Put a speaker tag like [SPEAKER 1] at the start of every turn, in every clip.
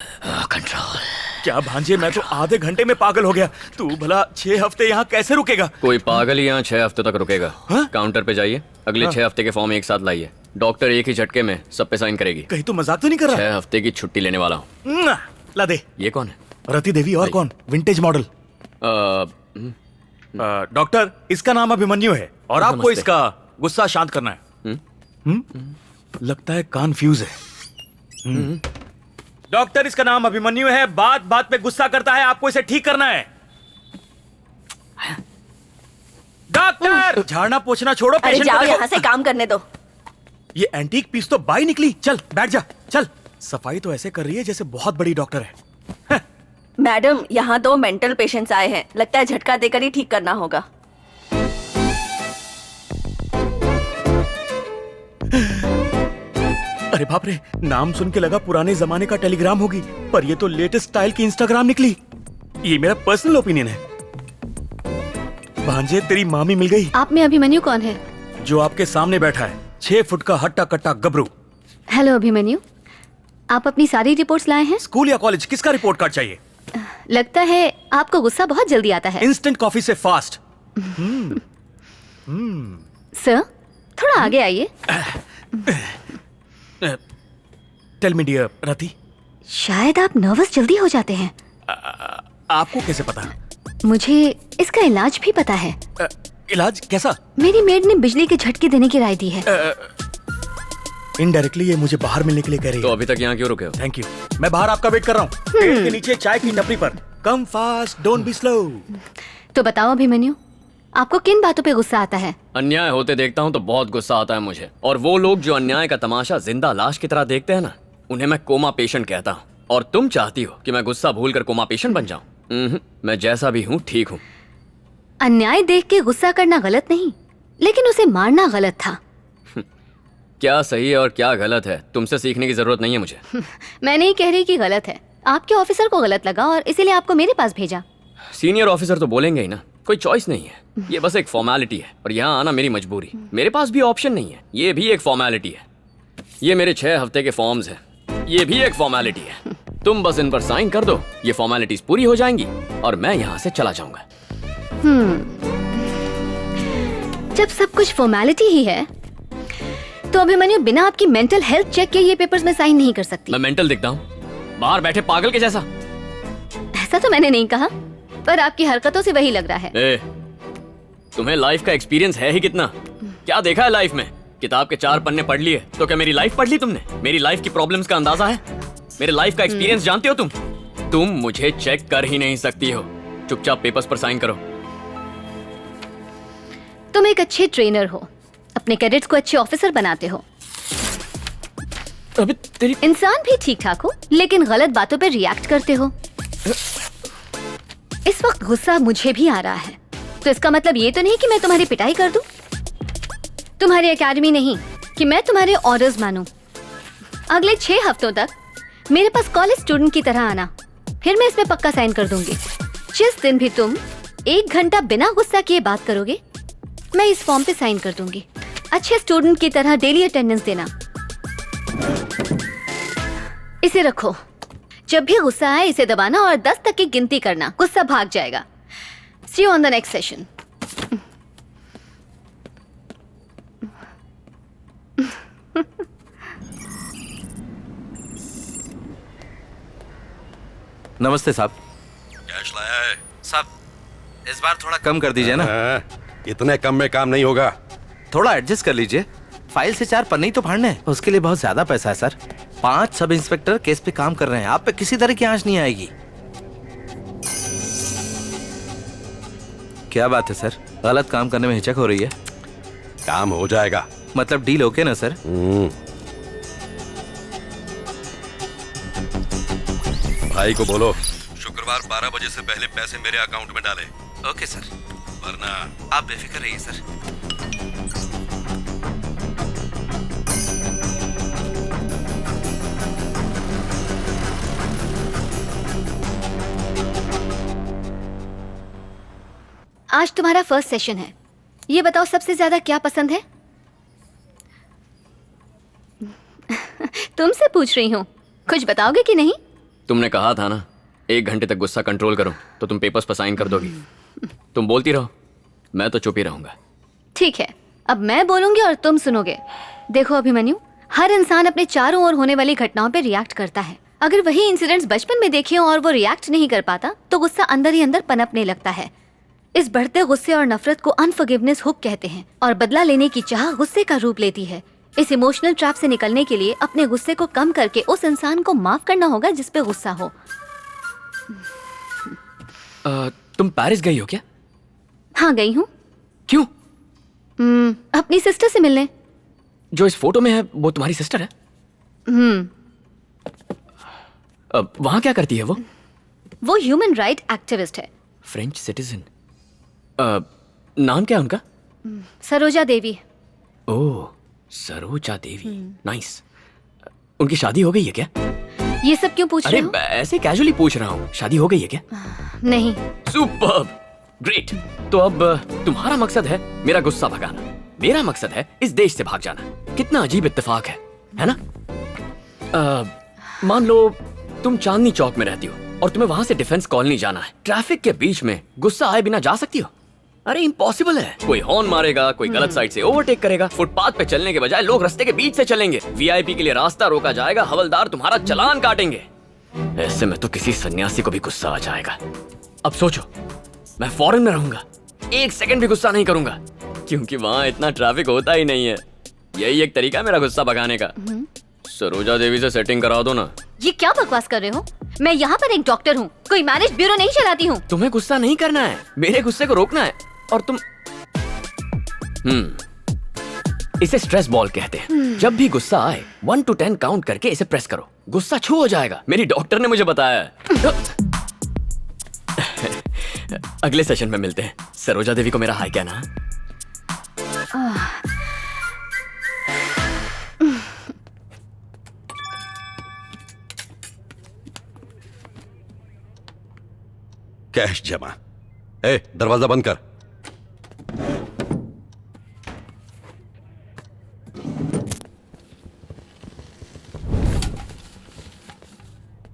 [SPEAKER 1] Control.
[SPEAKER 2] क्या भांजे, मैं तो आधे घंटे में पागल हो गया। तू भला 6 हफ्ते यहाँ कैसे रुकेगा?
[SPEAKER 1] कोई पागल यहाँ 6 हफ्ते तक रुकेगा?
[SPEAKER 2] हाँ?
[SPEAKER 1] काउंटर पे जाइए, अगले 6 हफ्ते के फॉर्म एक साथ लाइए। डॉक्टर एक ही झटके में सब पे साइन करेगी।
[SPEAKER 2] कहीं तू मजाक तो नहीं कर रहा?
[SPEAKER 1] 6 हफ्ते की छुट्टी लेने वाला हूँ।
[SPEAKER 2] ला दे।
[SPEAKER 1] ये कौन है?
[SPEAKER 2] रति देवी। और कौन? Vintage model. डॉक्टर, इसका नाम अभिमन्यु है और आपको
[SPEAKER 1] नमस्ते।
[SPEAKER 2] इसका गुस्सा शांत करना है। लगता है कन्फ्यूज है। डॉक्टर, इसका नाम अभिमन्यु है, बात बात पे गुस्सा करता है, आपको इसे ठीक करना है। डॉक्टर, झाड़ना पोछना छोड़ो,
[SPEAKER 3] अरे
[SPEAKER 2] पेशेंट को
[SPEAKER 3] जाओ
[SPEAKER 2] देखो।
[SPEAKER 3] यहाँ से, काम करने दो।
[SPEAKER 2] ये एंटीक पीस तो बाई निकली। चल बैठ जा, चल। सफाई तो ऐसे कर रही है जैसे बहुत बड़ी डॉक्टर है।
[SPEAKER 3] मैडम, यहाँ 2 मेंटल पेशेंट्स आए हैं, लगता है झटका देकर ही ठीक करना होगा।
[SPEAKER 2] अरे बाप रे, नाम सुन के लगा पुराने जमाने का टेलीग्राम होगी, पर ये तो लेटेस्ट स्टाइल की इंस्टाग्राम निकली। ये मेरा पर्सनल ओपिनियन है। भांजे, तेरी मामी मिल गई।
[SPEAKER 4] आप में अभिमन्यु कौन है?
[SPEAKER 2] जो आपके सामने बैठा है, 6 फुट का हट्टा कट्टा गबरू।
[SPEAKER 4] हेलो अभिमन्यु, आप अपनी सारी रिपोर्ट्स लाए हैं?
[SPEAKER 2] स्कूल या कॉलेज, किसका रिपोर्ट कार्ड चाहिए?
[SPEAKER 4] लगता है आपको गुस्सा बहुत जल्दी आता है।
[SPEAKER 2] इंस्टेंट कॉफी से फास्ट।
[SPEAKER 4] सर, थोड़ा आगे आइए।
[SPEAKER 2] टेल मी डियर रति,
[SPEAKER 4] शायद आप नर्वस जल्दी हो जाते हैं।
[SPEAKER 2] आपको कैसे पता?
[SPEAKER 4] मुझे इसका इलाज भी पता है।
[SPEAKER 2] इलाज कैसा?
[SPEAKER 4] मेरी मेड ने बिजली के झटके देने की राय दी है।
[SPEAKER 2] इनडायरेक्टली ये मुझे बाहर मिलने के लिए कह रही
[SPEAKER 1] तो
[SPEAKER 2] है।
[SPEAKER 1] अभी तक यहाँ क्यों रुके हो?
[SPEAKER 2] थैंक यू, मैं बाहर आपका वेट कर रहा हूँ, पेड़ के नीचे चाय की टपरी पर। Come fast, don't be slow.
[SPEAKER 4] तो बताओ अभिमन्यु, आपको किन बातों पे गुस्सा आता है?
[SPEAKER 1] अन्याय होते देखता हूँ तो बहुत गुस्सा आता है मुझे। और वो लोग जो अन्याय का तमाशा जिंदा लाश की तरह देखते हैं ना, उन्हें मैं कोमा पेशेंट कहता हूँ। और तुम चाहती हो कि मैं गुस्सा भूलकर कोमा पेशेंट बन जाऊं? मैं जैसा भी हूँ ठीक हूँ।
[SPEAKER 4] अन्याय देख के गुस्सा करना गलत नहीं, लेकिन उसे मारना गलत था।
[SPEAKER 1] क्या सही है और क्या गलत है, तुमसे सीखने की जरूरत नहीं है मुझे।
[SPEAKER 4] मैं नहीं कह रही कि गलत है, आपके ऑफिसर को गलत लगा और इसीलिए आपको मेरे पास भेजा।
[SPEAKER 1] सीनियर ऑफिसर तो बोलेंगे ही ना, कोई चॉइस नहीं है। ये बस एक फॉर्मेलिटी है और यहाँ आना मेरी मजबूरी। मेरे पास भी ऑप्शन नहीं है, ये भी एक फॉर्मेलिटी है। ये मेरे 6 हफ्ते के फॉर्म्स हैं, ये भी एक फॉर्मेलिटी है। तुम बस इन पर साइन कर दो, ये फॉर्मेलिटीज पूरी हो जाएंगी और मैं यहाँ से चला जाऊंगा।
[SPEAKER 4] जब सब कुछ फॉर्मेलिटी ही है, तो अभिमन्यु बिना आपकी मेंटल हेल्थ चेक के ये पेपर्स में साइन नहीं कर सकती।
[SPEAKER 1] मैं मेंटल दिखता हूँ बाहर बैठे पागल के जैसा?
[SPEAKER 4] ऐसा तो मैंने नहीं कहा, पर आपकी हरकतों से वही लग रहा है।
[SPEAKER 1] ए, तुम्हें लाइफ का एक्सपीरियंस है ही कितना? क्या देखा है लाइफ में? किताब के 4 पन्ने पढ़ लिए तो क्या मेरी लाइफ पढ़ ली तुमने? मेरी लाइफ की प्रॉब्लम्स का अंदाजा है? मेरे लाइफ का एक्सपीरियंस जानते हो तुम? तुम मुझे चेक कर ही नहीं सकती हो। चुपचाप पेपर्स पर साइन करो।
[SPEAKER 4] तुम एक अच्छे ट्रेनर हो, अपने कैडेट्स को अच्छे ऑफिसर बनाते हो।
[SPEAKER 2] अबे तेरी
[SPEAKER 4] इंसान भी ठीक ठाक हो, लेकिन गलत बातों पे रिएक्ट करते हो। इस वक्त गुस्सा मुझे भी आ रहा है, तो इसका मतलब ये तो नहीं कि मैं तुम्हारी पिटाई कर दूं। तुम्हारी एकेडमी नहीं कि मैं तुम्हारे ऑर्डर्स मानूं। अगले 6 हफ्तों तक मेरे पास कॉलेज स्टूडेंट की तरह आना, फिर मैं इसमें पक्का साइन कर दूंगी। जिस दिन भी तुम 1 घंटा बिना गुस्सा किए बात करोगे, मैं इस फॉर्म पे साइन कर दूंगी। अच्छे स्टूडेंट की तरह डेली अटेंडेंस देना। इसे रखो, जब भी गुस्सा आए इसे दबाना और 10 तक की गिनती करना, गुस्सा भाग जाएगा। See you on the next session.
[SPEAKER 5] नमस्ते साहब।
[SPEAKER 6] कैश लाया है?
[SPEAKER 5] साहब, इस बार थोड़ा कम कर दीजिए ना।
[SPEAKER 6] इतने कम में काम नहीं होगा।
[SPEAKER 5] थोड़ा एडजस्ट कर लीजिए। फाइल से 4 पन्ने ही तो फाड़ने हैं, उसके लिए बहुत ज्यादा पैसा है सर। 5 सब इंस्पेक्टर केस पे काम कर रहे हैं, आप पे किसी तरह की आंच नहीं आएगी। क्या बात है सर, गलत काम करने में हिचक हो रही है?
[SPEAKER 6] काम हो जाएगा।
[SPEAKER 5] मतलब डील ओके ना सर?
[SPEAKER 6] भाई को बोलो शुक्रवार 12 बजे से पहले पैसे मेरे अकाउंट में डाले।
[SPEAKER 5] ओके सर,
[SPEAKER 6] वरना
[SPEAKER 5] आप बेफिक्र रहिए सर।
[SPEAKER 4] आज तुम्हारा फर्स्ट सेशन है, ये बताओ सबसे ज्यादा क्या पसंद है? तुमसे पूछ रही हूँ, कुछ बताओगे कि नहीं?
[SPEAKER 1] तुमने कहा था ना 1 घंटे तक गुस्सा कंट्रोल करो तो तुम पेपर्स पर साइन कर दोगी। तुम बोलती रहो, मैं तो चुप ही रहूंगा।
[SPEAKER 4] ठीक है, अब मैं बोलूंगी और तुम सुनोगे। देखो अभिमन्यु, हर इंसान अपने चारों ओर होने वाली घटनाओं पे रिएक्ट करता है। अगर वही इंसिडेंट्स बचपन में देखे और वो रिएक्ट नहीं कर पाता तो गुस्सा अंदर ही अंदर पनपने लगता है। इस बढ़ते गुस्से और नफरत को अनफॉरगिवनेस हुक कहते हैं और बदला लेने की चाह गुस्से का रूप लेती है। इस इमोशनल ट्रैप से निकलने के लिए अपने गुस्से को कम करके उस इंसान को माफ करना होगा जिस पे गुस्सा हो।
[SPEAKER 1] तुम पेरिस गई हो क्या?
[SPEAKER 4] हाँ गई हूँ।
[SPEAKER 1] क्यों?
[SPEAKER 4] अपनी सिस्टर से मिलने।
[SPEAKER 1] जो इस फोटो में है वो तुम्हारी सिस्टर है? वहां क्या करती है वो?
[SPEAKER 4] वो ह्यूमन राइट एक्टिविस्ट है।
[SPEAKER 1] French citizen. नाम क्या है उनका?
[SPEAKER 4] सरोजा देवी।
[SPEAKER 1] ओह, सरोजा देवी, नाइस। उनकी शादी हो गई है क्या?
[SPEAKER 4] ये सब क्यों पूछ रहे हो?
[SPEAKER 1] ऐसे कैजुअली पूछ रहा हूँ, शादी हो गई है क्या?
[SPEAKER 4] नहीं।
[SPEAKER 1] Superb, great. तो अब तुम्हारा मकसद है मेरा गुस्सा भगाना, मेरा मकसद है इस देश से भाग जाना। कितना अजीब इत्तेफाक है ना? मान लो तुम चांदनी चौक में रहती हो और तुम्हें वहां से डिफेंस कॉलोनी जाना है। ट्रैफिक के बीच में गुस्सा आए बिना जा सकती हो? अरे इम्पॉसिबल है। कोई हॉर्न मारेगा, कोई गलत साइड से ओवरटेक करेगा, फुटपाथ पे चलने के बजाय लोग रास्ते के बीच से चलेंगे, वीआईपी के लिए रास्ता रोका जाएगा, हवलदार तुम्हारा चालान काटेंगे। ऐसे में तो किसी सन्यासी को भी गुस्सा आ जाएगा। अब सोचो, मैं फॉरेन में रहूंगा, 1 सेकंड भी गुस्सा नहीं करूंगा क्योंकि वहां इतना ट्रैफिक होता ही नहीं है। यही एक तरीका है मेरा गुस्सा भगाने का। सरोजा देवी से सेटिंग करा दो ना।
[SPEAKER 4] ये क्या बकवास कर रहे हो? मैं यहाँ पर एक डॉक्टर हूँ, कोई मैरिज ब्यूरो नहीं चलाती हूँ।
[SPEAKER 1] तुम्हें गुस्सा नहीं करना है, मेरे गुस्से को रोकना है। और तुम इसे स्ट्रेस बॉल कहते हैं। जब भी गुस्सा आए 1 to 10 काउंट करके इसे प्रेस करो, गुस्सा छू हो जाएगा। मेरी डॉक्टर ने मुझे बताया है। अगले सेशन में मिलते हैं। सरोजा देवी को मेरा हाय कहना।
[SPEAKER 6] कैश जमा। ए, दरवाजा बंद कर।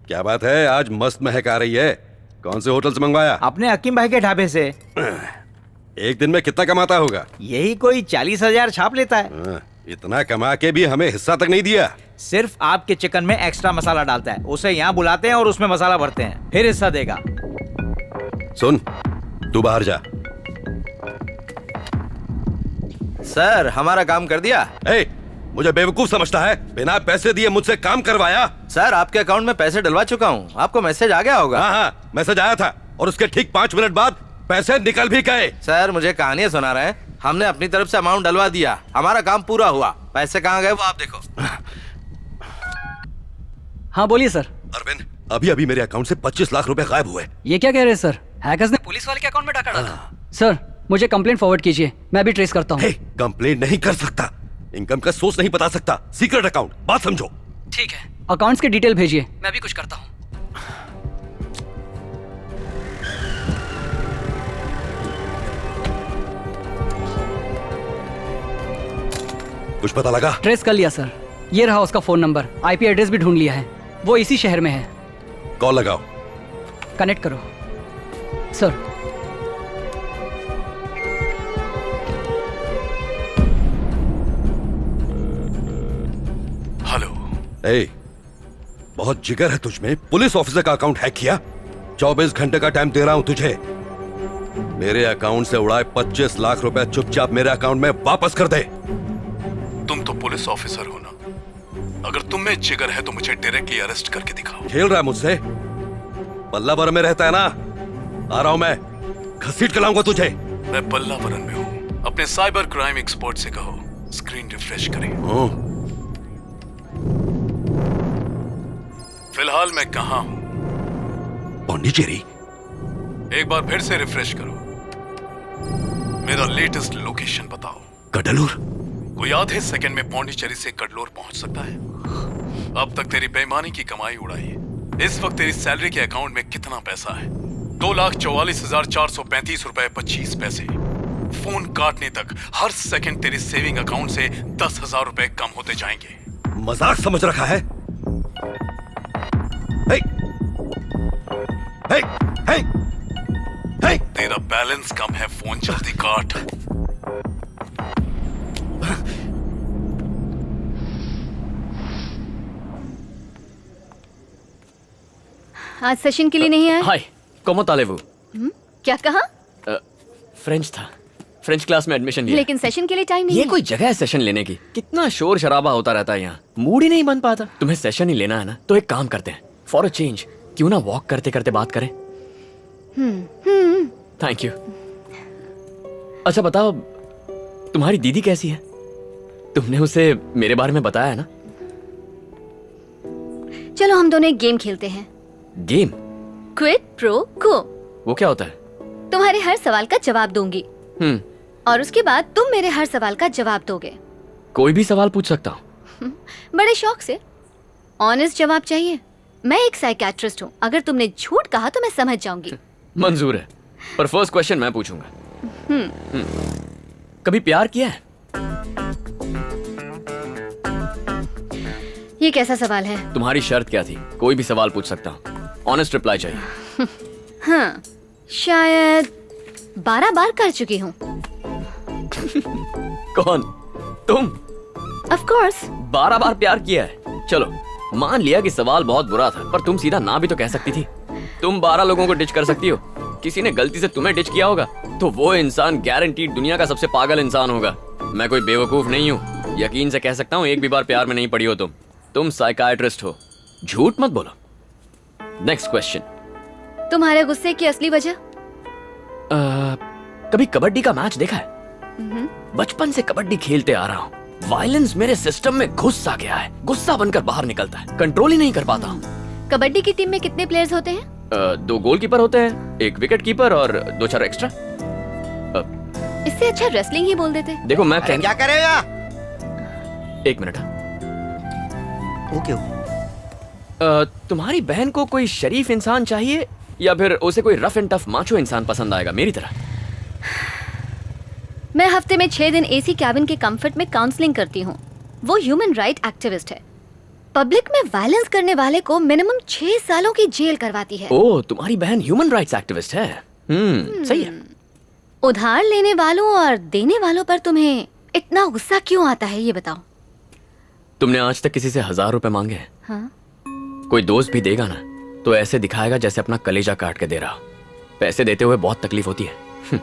[SPEAKER 6] क्या बात है, आज मस्त महक आ रही है। कौन से होटल से मंगवाया?
[SPEAKER 7] अपने हकीम भाई के ढाबे से।
[SPEAKER 6] एक दिन में कितना कमाता होगा?
[SPEAKER 7] यही कोई 40,000 छाप लेता है।
[SPEAKER 6] इतना कमा के भी हमें हिस्सा तक नहीं दिया।
[SPEAKER 7] सिर्फ आपके चिकन में एक्स्ट्रा मसाला डालता है, उसे यहाँ बुलाते हैं और उसमें मसाला भरते हैं, फिर हिस्सा देगा।
[SPEAKER 6] सुन, तू बाहर जा।
[SPEAKER 5] सर हमारा काम कर दिया।
[SPEAKER 6] ए, मुझे बेवकूफ समझता है? बिना पैसे दिए मुझसे काम करवाया?
[SPEAKER 5] सर आपके अकाउंट में पैसे डलवा चुका हूँ, आपको मैसेज आ गया होगा।
[SPEAKER 6] हाँ, मैसेज आया था और उसके ठीक 5 मिनट बाद पैसे निकल भी गए।
[SPEAKER 5] सर मुझे कहानियां सुना रहे हैं, हमने अपनी तरफ से अमाउंट डलवा दिया, हमारा काम पूरा हुआ। पैसे कहाँ गए वो आप देखो।
[SPEAKER 8] हाँ बोलिए सर।
[SPEAKER 6] अरविंद, अभी अभी मेरे अकाउंट से 25 लाख रुपए गायब हुए।
[SPEAKER 8] ये क्या कह रहे हैं सर? हैकर्स ने पुलिस वाले के अकाउंट में डाका डाला। सर मुझे कंप्लेंट फॉरवर्ड कीजिए, मैं भी ट्रेस करता हूँ।
[SPEAKER 6] कंप्लेंट नहीं कर सकता, इनकम का सोर्स नहीं बता सकता, सीक्रेट अकाउंट, बात समझो।
[SPEAKER 8] ठीक है, अकाउंट्स की डिटेल भेजिए, मैं भी कुछ करता हूँ।
[SPEAKER 6] कुछ पता लगा?
[SPEAKER 8] ट्रेस कर लिया सर, ये रहा उसका फोन नंबर, आईपी एड्रेस भी ढूंढ लिया है, वो इसी शहर में है।
[SPEAKER 6] कॉल लगाओ।
[SPEAKER 8] कनेक्ट करो सर।
[SPEAKER 6] हेलो। ए, बहुत जिगर है तुझमें, पुलिस ऑफिसर का अकाउंट हैक किया। 24 घंटे का टाइम दे रहा हूं तुझे, मेरे अकाउंट से उड़ाए 25 लाख रुपए चुपचाप मेरे अकाउंट में वापस कर दे।
[SPEAKER 9] तुम तो पुलिस ऑफिसर हो ना, अगर तुम में जिगर है तो मुझे डायरेक्टली अरेस्ट करके दिखाओ।
[SPEAKER 6] खेल रहा है मुझसे? पल्लावरम में रहता है ना, आ रहा हूं मैं, घसीट के लाऊंगा तुझे।
[SPEAKER 9] मैं पल्लावरम में हूँ, अपने साइबर क्राइम एक्सपर्ट से कहो स्क्रीन रिफ्रेश करें। फिलहाल मैं कहाँ हूँ?
[SPEAKER 6] पौंडीचेरी।
[SPEAKER 9] एक बार फिर से रिफ्रेश करो, मेरा लेटेस्ट लोकेशन बताओ।
[SPEAKER 6] कडलूर।
[SPEAKER 9] कोई आधे सेकंड में पौंडीचेरी से कडलोर पहुंच सकता है? अब तक तेरी बेईमानी की कमाई उड़ाई है। इस वक्त तेरी सैलरी के अकाउंट में कितना पैसा है? 2,44,435 रुपए 25 पैसे। फोन काटने तक हर सेकंड तेरी सेविंग अकाउंट से 10,000 रुपए कम होते जाएंगे।
[SPEAKER 6] मजाक समझ रखा है? हे, हे, हे।
[SPEAKER 9] तेरा बैलेंस कम है, फोन जल्दी काट।
[SPEAKER 4] आज सेशन के लिए नहीं आए?
[SPEAKER 1] हाय, कोमो तालेवू।
[SPEAKER 4] क्या कहा?
[SPEAKER 1] फ्रेंच था, फ्रेंच क्लास में एडमिशन लिया।
[SPEAKER 4] लेकिन सेशन के लिए टाइम नहीं
[SPEAKER 1] ये
[SPEAKER 4] है।
[SPEAKER 1] कोई जगह है सेशन लेने की? कितना शोर शराबा होता रहता है यहाँ, मूड ही नहीं बन पाता। तुम्हें सेशन ही लेना है ना, तो एक काम करते हैं, फॉर अ चेंज क्यों ना वॉक करते करते बात करें। Thank you. अच्छा बताओ, तुम्हारी दीदी कैसी है? तुमने उसे मेरे बारे में बताया है ना?
[SPEAKER 4] चलो हम दोनों एक गेम खेलते हैं।
[SPEAKER 1] गेम?
[SPEAKER 4] क्विड प्रो को।
[SPEAKER 1] वो क्या होता है?
[SPEAKER 4] तुम्हारे हर सवाल का जवाब दूंगी और उसके बाद तुम मेरे हर सवाल का जवाब दोगे।
[SPEAKER 1] कोई भी सवाल पूछ सकता हूँ?
[SPEAKER 4] बड़े शौक से। ऑनेस्ट जवाब चाहिए। मैं एक साइकियाट्रिस्ट हूँ, अगर तुमने झूठ कहा तो मैं समझ जाऊंगी।
[SPEAKER 1] मंजूर है, पर फर्स्ट क्वेश्चन मैं पूछूंगा। कभी प्यार किया है?
[SPEAKER 4] ये कैसा सवाल है?
[SPEAKER 1] तुम्हारी शर्त क्या थी? कोई भी सवाल पूछ सकता हूँ, ऑनेस्ट रिप्लाई चाहिए।
[SPEAKER 4] हाँ, शायद 12 बार कर चुकी हूँ।
[SPEAKER 1] कौन? तुम?
[SPEAKER 4] Of course.
[SPEAKER 1] 12 बार प्यार किया है? चलो मान लिया कि सवाल बहुत बुरा था, पर तुम सीधा ना भी तो कह सकती थी। तुम 12 लोगों को डिच कर सकती हो। किसी ने गलती से तुम्हें डिच किया होगा तो वो इंसान गारंटीड दुनिया का सबसे पागल इंसान होगा। मैं कोई बेवकूफ नहीं हूँ, यकीन से कह सकता हूँ एक भी बार प्यार में नहीं पड़ी हो तुम साइकाइट्रिस्ट हो, झूठ मत बोलो। Next question.
[SPEAKER 4] तुम्हारे गुस्से की असली वजह?
[SPEAKER 1] कभी कबड्डी का मैच देखा है? बचपन से कबड्डी खेलते आ रहा हूँ। वायलेंस मेरे सिस्टम में घुस आ गया है, गुस्सा बनकर बाहर निकलता है, कंट्रोल ही नहीं कर पाता हूँ।
[SPEAKER 4] कबड्डी की टीम में कितने प्लेयर्स होते हैं?
[SPEAKER 1] 2 गोलकीपर होते हैं, 1 विकेट कीपर और 2-4 एक्स्ट्रा।
[SPEAKER 4] इससे अच्छा रेसलिंग ही बोल देते।
[SPEAKER 1] देखो मैं
[SPEAKER 7] क्या कर रहे हो यार?
[SPEAKER 1] 1 मिनट।
[SPEAKER 7] ओके।
[SPEAKER 1] तुम्हारी बहन को कोई शरीफ इंसान चाहिए या फिर उसे कोई रफ एंड टफ माचो इंसान पसंद आएगा मेरी तरह?
[SPEAKER 4] मैं हफ्ते में 6 दिन एसी कैबिन के कंफर्ट में काउंसलिंग करती हूँ। वो ह्यूमन राइट एक्टिविस्ट है। पब्लिक में वायलेंस करने वाले को मिनिमम 6 सालों की जेल करवाती है।
[SPEAKER 1] ओह, तुम्हारी बहन ह्यूमन राइट्स एक्टिविस्ट है। सही है।
[SPEAKER 4] उधार लेने वालों और देने वालों पर तुम्हें इतना गुस्सा क्यों आता है, ये बताओ।
[SPEAKER 1] तुमने आज तक किसी से 1000 रुपए मांगे हैं?
[SPEAKER 4] हाँ?
[SPEAKER 1] कोई दोस्त भी देगा ना तो ऐसे दिखाएगा जैसे अपना कलेजा काट के दे रहा हो। पैसे देते हुए बहुत तकलीफ होती है।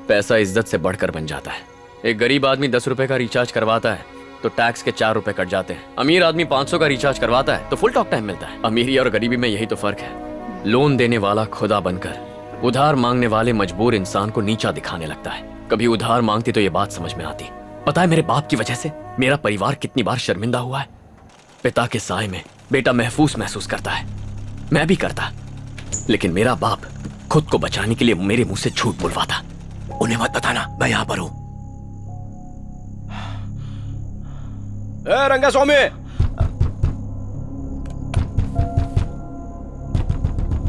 [SPEAKER 1] पैसा इज्जत से बढ़कर बन जाता है। एक गरीब आदमी 10 रुपए का रिचार्ज करवाता है तो टैक्स के 4 रुपए कट जाते हैं। अमीर आदमी 500 का रिचार्ज करवाता है तो फुल टॉक टाइम मिलता है। अमीरी और गरीबी में यही तो फर्क है। लोन देने वाला खुदा बनकर उधार मांगने वाले मजबूर इंसान को नीचा दिखाने लगता है। कभी उधार मांगती तो ये बात समझ में आती। पता है मेरे बाप की वजह से मेरा परिवार कितनी बार शर्मिंदा हुआ है। पिता के साए में बेटा महफूज महसूस करता है, मैं भी करता, लेकिन मेरा बाप खुद को बचाने के लिए मेरे मुंह से झूठ बुलवाता। उन्हें मत बताना मैं यहां पर हूं।
[SPEAKER 2] रंगा स्वामी,